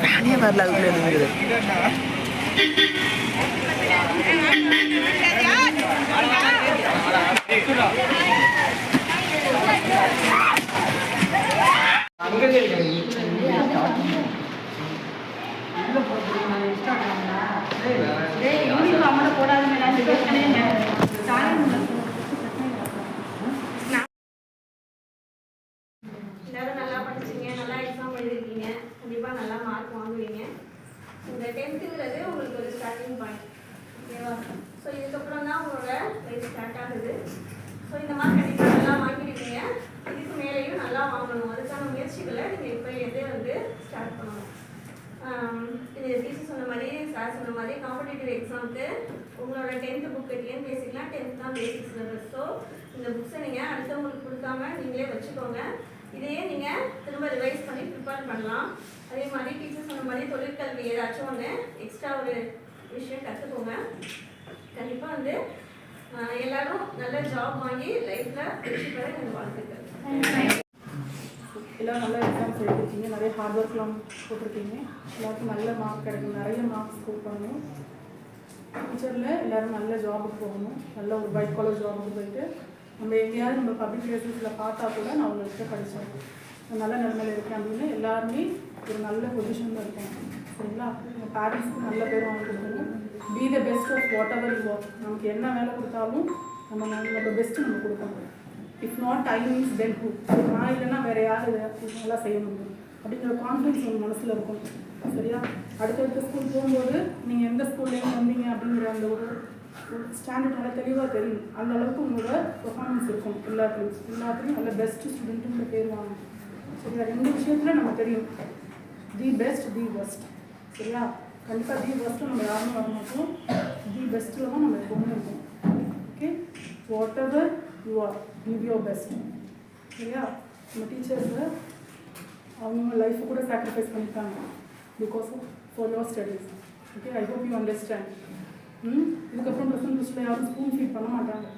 ஃபேனே வரல அதுக்குள்ளே இருக்குது. எல்லாரும் நல்லா படிச்சீங்க, நல்லா எக்ஸாம் எழுதிருக்கீங்க, கண்டிப்பாக நல்லா மார்க் வாங்குவீங்க. இந்த 10ங்கிறது உங்களுக்கு ஒரு ஸ்டார்டிங் பாயிண்ட், ஓகேவா? ஸோ இதுக்கப்புறம் தான் உங்களோட லைஃப் ஸ்டார்ட் ஆகுது. ஸோ இந்த மாதிரி கண்டிப்பாக நல்லா வாங்கிடுவீங்க. இதுக்கு மேலேயும் நல்லா வாங்கணும். அதுக்கான முயற்சிகளை நீங்கள் இப்போலேருந்தே வந்து ஸ்டார்ட் பண்ணணும். இது டீச்சர் சொன்ன மாதிரி, சார் சொன்ன மாதிரி காம்படிட்டிவ் எக்ஸாமுக்கு உங்களோட 10th புக்கு டிஎன்பிஎஸ்சிக்கெலாம் 10th தான் பேசிக் சிலபஸ். ஸோ இந்த புக்ஸை நீங்கள் அடுத்தவங்களுக்கு கொடுக்காம நீங்களே வச்சுக்கோங்க. இதையே நீங்கள் திரும்ப ரிவைஸ் பண்ணி ப்ரிப்பேர் பண்ணலாம். அதே மாதிரி டீச்சர் சொன்ன மாதிரி தொழிற்கல்வி ஏதாச்சும் ஒன்று எக்ஸ்ட்ரா ஒரு விஷயம் கற்றுக்கோங்க. கண்டிப்பாக வந்து எல்லாரும் நல்ல ஜாப் வாங்கி லைஃப்பில் வெற்றி பெற எனக்கு வாழ்த்துக்கள். எல்லோரும் நல்ல எக்ஸாம்ஸ் எழுதிருக்கீங்க, நிறைய ஹார்ட் ஒர்க்லாம் போட்டிருக்கீங்க. எல்லாருக்கும் நல்ல மார்க் கிடைக்கும், நிறைய மார்க் ஸ்கோர் பண்ணணும். ஃபியூச்சரில் எல்லோரும் நல்ல ஜாபுக்கு போகணும். நல்ல ஒரு ஒயிட் காலர் ஜாபுக்கு போயிட்டு நம்ம எங்கேயாவது நம்ம பப்ளிக் பிளேசஸில் பார்த்தா கூட நான் அவங்கள்ட்ட படித்தேன், நல்ல நிலைமையில் இருக்கேன் அப்படின்னு எல்லாருமே ஒரு நல்ல பொசிஷனில் இருக்கேன். சரிங்களா? உங்கள் பேரண்ட்ஸ்க்கு நல்ல பேர் வாங்கி கொடுக்கணும். Be the best of whatever you work. நமக்கு என்ன வேலை கொடுத்தாலும் நம்ம பெஸ்ட்டு நம்ம கொடுக்கணும். If not I means then who. நான் இல்லைன்னா வேறு யார் நல்லா செய்ய முடியும் அப்படிங்கிற கான்ஃபிடன்ஸ் உங்கள் மனசில் இருக்கும். சரியா? அடுத்தடுத்த ஸ்கூல் போகும்போது நீங்கள் எந்த ஸ்கூல்லேருந்து வந்தீங்க அப்படிங்கிற அந்த ஒரு ஸ்டாண்டர்ட் நல்லா தெளிவாக தெரியும். அந்த அளவுக்கு உங்களோட பெர்ஃபார்மன்ஸ் இருக்கும். எல்லாத்துலேயும் நல்ல பெஸ்ட் ஸ்டூடெண்ட்டுங்கிற பேர் வாங்க. சரியா? 2 விஷயத்தில் நம்ம தெரியும், தி பெஸ்ட், தி பெஸ்ட். சரியா? கண்டிப்பாக தி பெஸ்ட்டு நம்ம யாருமே வர மாட்டோம். தி பெஸ்ட்டில் தான் நம்ம எப்பவுமே இருக்கோம். Okay? What ever you are, give your best. சரியா? நம்ம டீச்சர்ஸை அவங்க லைஃப்பை கூட சாக்ரிஃபைஸ் பண்ணிட்டாங்க because for your studies. Okay? I hope you understand. இதுக்கப்புறம் +1 யாரும் ஸ்கூல் ஃபீட் பண்ண மாட்டாங்க.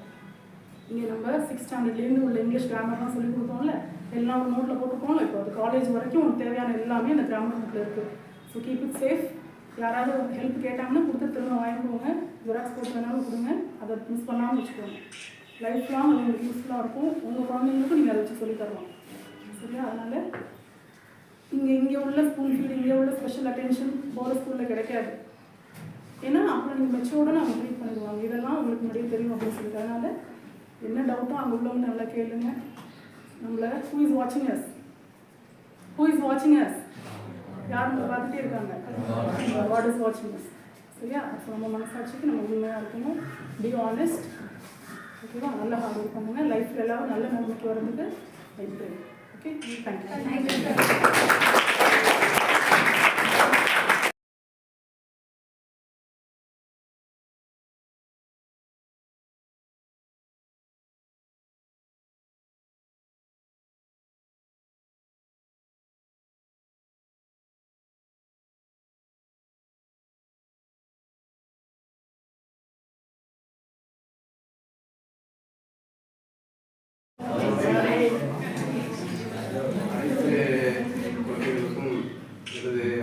இங்கே நம்ம 6th ஸ்டாண்டர்ட்லேருந்து உள்ள இங்கிலீஷ் கிராமர்லாம் சொல்லி கொடுத்தோம்ல, எல்லாம் ஒரு நோட்டில் போட்டுருக்கோம்ல. இப்போ அது காலேஜ் வரைக்கும் உங்களுக்கு தேவையான எல்லாமே அந்த கிராமர் நோட்டில் இருக்குது. So keep it safe. யாராவது ஹெல்ப் கேட்டாங்கன்னா கொடுத்து திரும்ப வாங்கிக்கோங்க. ஜெராக்ஸ் போட்டு வேணாலும் கொடுங்க. அதை மிஸ் பண்ணாமல் வச்சுக்கோங்க. லைஃப் லாங் அது உங்களுக்கு யூஸ்ஃபுல்லாக இருக்கும். உங்கள் குழந்தைங்களுக்கும் நீங்கள் அதை வச்சு சொல்லித்தரலாம். சரியா? அதனால் இங்கே உள்ள ஸ்கூல் ஃபீட், இங்கே உள்ள ஸ்பெஷல் அட்டென்ஷன் போகிற ஸ்கூலில் கிடைக்காது. ஏன்னா அப்புறம் நீங்கள் மெச்சோர்டாக அவங்க ட்ரீட் பண்ணிடுவாங்க. இதெல்லாம் உங்களுக்கு முன்னாடியே தெரியும் அப்படின்னு சொல்லிட்டு. அதனால் என்ன டவுட்டோ அங்கே உள்ளவங்க நல்லா கேளுங்க. நம்மளை ஹூ இஸ் வாட்சிங் அஸ், யார் நம்மளை பார்த்துட்டே இருக்காங்க? காட் இஸ் வாட்சிங் அஸ். சரியா? ஸோ நம்ம மனசாட்சிக்கு நம்ம உண்மையாக இருக்கணும். Be honest. ஓகேவா? நல்லா ஹார்ட் ஒர்க் பண்ணுங்கள். லைஃப்பில் எல்லாரும் நல்ல நிலைமைக்கு வரதுக்கு நன்றி. ஓகே? தேங்க்யூ.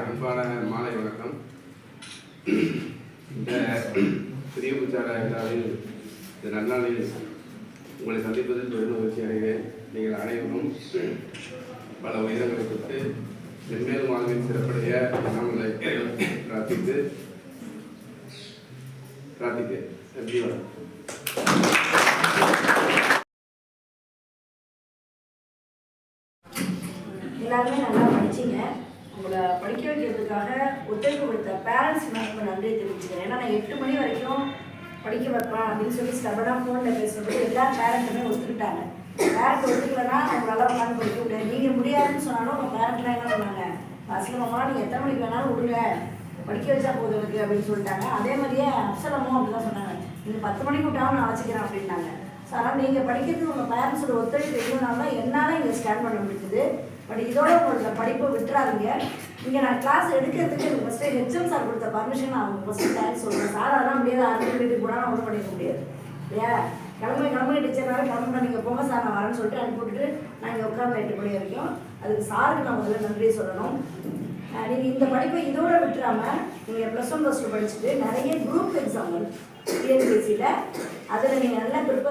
அன்பான மாலை வணக்கம். இந்த பெரிய புத்தாட விழாவில் இந்த நன்னாளில் உங்களை சந்திப்பதில் பெரும் மகிழ்ச்சி அடைகிறேன். நீங்கள் அனைவரும் பல உயரங்களை கொடுத்து மென்மேலும் வாழ்வில் சிறப்படைய நம்மளை பிரார்த்தித்தேன். நன்றி. வணக்கம். எல்லாருமே நல்லா படிச்சிங்க. உங்களை படிக்க வைக்கிறதுக்காக ஒத்துழைப்பு கொடுத்த பேரண்ட்ஸ் ரொம்ப நன்றியை தெரிவிச்சுக்கிறேன். ஏன்னா நான் 8 மணி வரைக்கும் படிக்க வைப்பேன் அப்படின்னு சொல்லி ஸ்டபனாக ஃபோனில் பேசும்போது எல்லா பேரண்ட்டுமே ஒத்துக்கிட்டாங்க. பேரண்ட் ஒத்துக்கலைன்னா அவங்க நல்லா உட்காந்து படிக்க முடியாது. நீங்கள் முடியாதுன்னு சொன்னாலும் உங்கள் பேரண்ட்லாம் என்ன பண்ணாங்க, அஸ்லமம்மா நீங்கள் எத்தனை மணிக்கு வேணாலும் விடுங்க, படிக்க வச்சா போதும் எனக்கு அப்படின்னு சொல்லிட்டாங்க. அதே மாதிரியே அப்சலமும் அப்படி தான் சொன்னாங்க, நீங்கள் 10 மணிக்கு விட்டாலும் நான் வச்சுக்கிறேன் அப்படின்னாங்க. ஸோ அதனால் நீங்கள் படிக்கிறதுக்கு உங்கள் பேரண்ட்ஸோட ஒத்துழைப்பு இருந்ததுனால என்னால் இங்கே ஸ்டாண்ட் பண்ண முடியுது. பட் இதோட உங்களோட படிப்பை விட்டுறாதீங்க. இங்கே நான் கிளாஸ் எடுக்கிறதுக்கு எனக்கு ஃபஸ்ட்டு ஹெச்எம் சார் கொடுத்த பர்மிஷன் நான் அவங்க ஃபஸ்ட்டு தேங்க்ஸ் சொல்கிறேன். சார் அதெல்லாம் முடியாது, 6 வீட்டுக்கு போனால் ஒன்றும் பண்ணிக்க முடியாது இல்லையா? கிளம்பி டீச்சர்னால கிளம்புனா நீங்கள் போங்க சார் நான் வரேன்னு சொல்லிட்டு அனுப்பிவிட்டுட்டு நான் இங்கே உட்காந்து 8 மணி வரைக்கும். அதுக்கு சாருக்கு நான் முதல்ல நன்றியை சொல்லணும். நீங்கள் இந்த படிப்பை இதோட விட்டுறாமல் நீங்கள் +1 +2 படிச்சுட்டு நிறைய குரூப் எக்ஸாம் வரும் டிஎன்பிஎஸ்சியில் அதில் நீங்கள் நல்லா ப்ரிப்பேர்